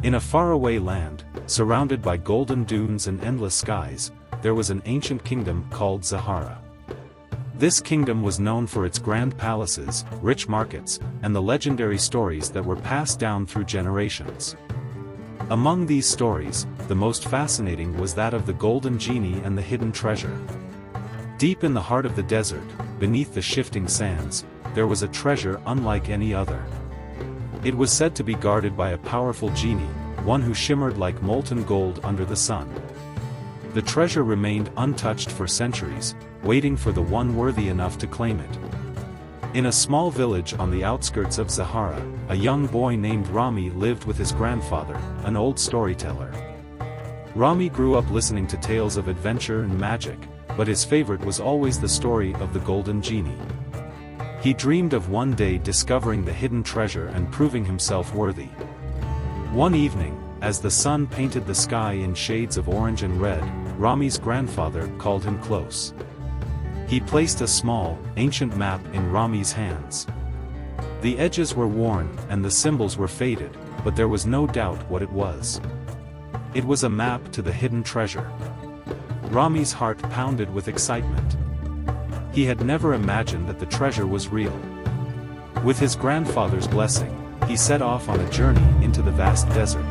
In a faraway land, surrounded by golden dunes and endless skies, there was an ancient kingdom called Zahara. This kingdom was known for its grand palaces, rich markets, and the legendary stories that were passed down through generations. Among these stories, the most fascinating was that of the Golden Genie and the hidden treasure. Deep in the heart of the desert, beneath the shifting sands, there was a treasure unlike any other. It was said to be guarded by a powerful genie, one who shimmered like molten gold under the sun. The treasure remained untouched for centuries, waiting for the one worthy enough to claim it. In a small village on the outskirts of Zahara, a young boy named Rami lived with his grandfather, an old storyteller. Rami grew up listening to tales of adventure and magic, but his favorite was always the story of the Golden Genie. He dreamed of one day discovering the hidden treasure and proving himself worthy. One evening, as the sun painted the sky in shades of orange and red, Rami's grandfather called him close. He placed a small, ancient map in Rami's hands. The edges were worn and the symbols were faded, but there was no doubt what it was. It was a map to the hidden treasure. Rami's heart pounded with excitement. He had never imagined that the treasure was real. With his grandfather's blessing, he set off on a journey into the vast desert.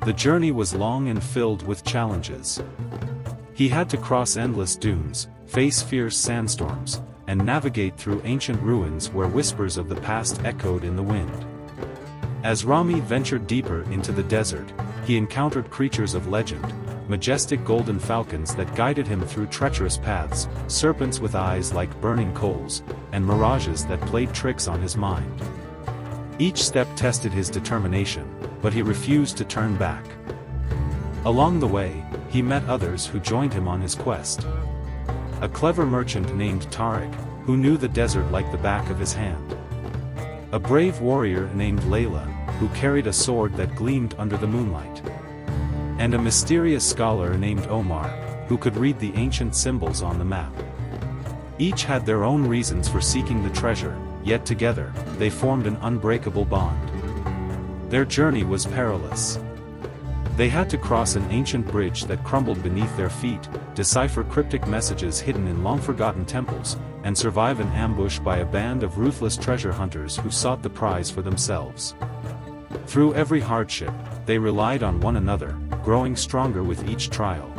The journey was long and filled with challenges. He had to cross endless dunes, face fierce sandstorms, and navigate through ancient ruins where whispers of the past echoed in the wind. As Rami ventured deeper into the desert, he encountered creatures of legend, majestic golden falcons that guided him through treacherous paths, serpents with eyes like burning coals, and mirages that played tricks on his mind. Each step tested his determination, but he refused to turn back. Along the way, he met others who joined him on his quest. A clever merchant named Tariq, who knew the desert like the back of his hand. A brave warrior named Layla, who carried a sword that gleamed under the moonlight. And a mysterious scholar named Omar, who could read the ancient symbols on the map. Each had their own reasons for seeking the treasure, yet together, they formed an unbreakable bond. Their journey was perilous. They had to cross an ancient bridge that crumbled beneath their feet, decipher cryptic messages hidden in long-forgotten temples, and survive an ambush by a band of ruthless treasure hunters who sought the prize for themselves. Through every hardship, they relied on one another, growing stronger with each trial.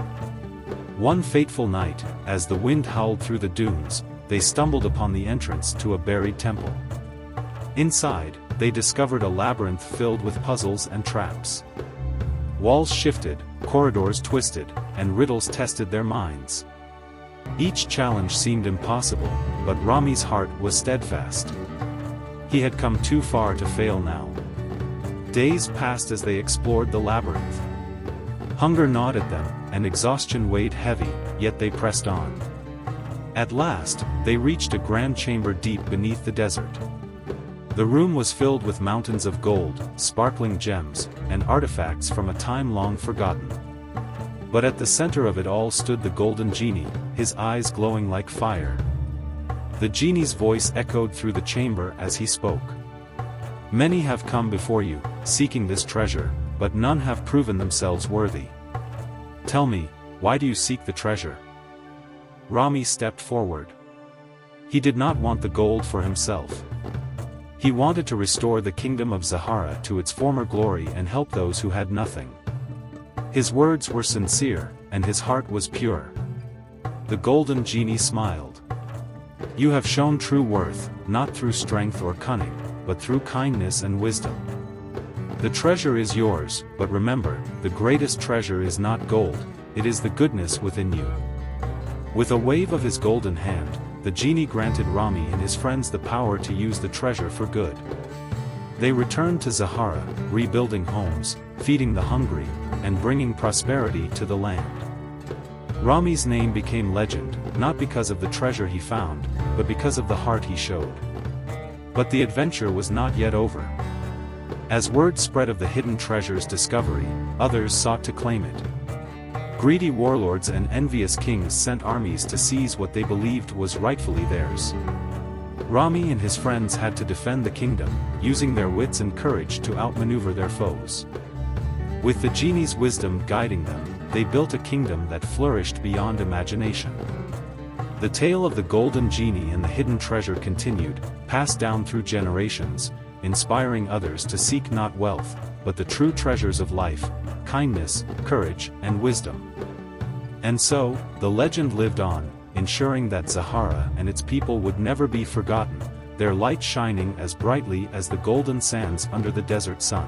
One fateful night, as the wind howled through the dunes, they stumbled upon the entrance to a buried temple. Inside, they discovered a labyrinth filled with puzzles and traps. Walls shifted, corridors twisted, and riddles tested their minds. Each challenge seemed impossible, but Rami's heart was steadfast. He had come too far to fail now. Days passed as they explored the labyrinth. Hunger gnawed at them, and exhaustion weighed heavy, yet they pressed on. At last, they reached a grand chamber deep beneath the desert. The room was filled with mountains of gold, sparkling gems, and artifacts from a time long forgotten. But at the center of it all stood the Golden Genie, his eyes glowing like fire. The genie's voice echoed through the chamber as he spoke. "Many have come before you, seeking this treasure, but none have proven themselves worthy. Tell me, why do you seek the treasure?" Rami stepped forward. He did not want the gold for himself. He wanted to restore the kingdom of Zahara to its former glory and help those who had nothing. His words were sincere, and his heart was pure. The Golden Genie smiled. "You have shown true worth, not through strength or cunning, but through kindness and wisdom. The treasure is yours, but remember, the greatest treasure is not gold, it is the goodness within you." With a wave of his golden hand, the genie granted Rami and his friends the power to use the treasure for good. They returned to Zahara, rebuilding homes, feeding the hungry, and bringing prosperity to the land. Rami's name became legend, not because of the treasure he found, but because of the heart he showed. But the adventure was not yet over. As word spread of the hidden treasure's discovery, others sought to claim it. Greedy warlords and envious kings sent armies to seize what they believed was rightfully theirs. Rami and his friends had to defend the kingdom, using their wits and courage to outmaneuver their foes. With the genie's wisdom guiding them, they built a kingdom that flourished beyond imagination. The tale of the Golden Genie and the hidden treasure continued, passed down through generations, inspiring others to seek not wealth, but the true treasures of life, kindness, courage, and wisdom. And so, the legend lived on, ensuring that Zahara and its people would never be forgotten, their light shining as brightly as the golden sands under the desert sun.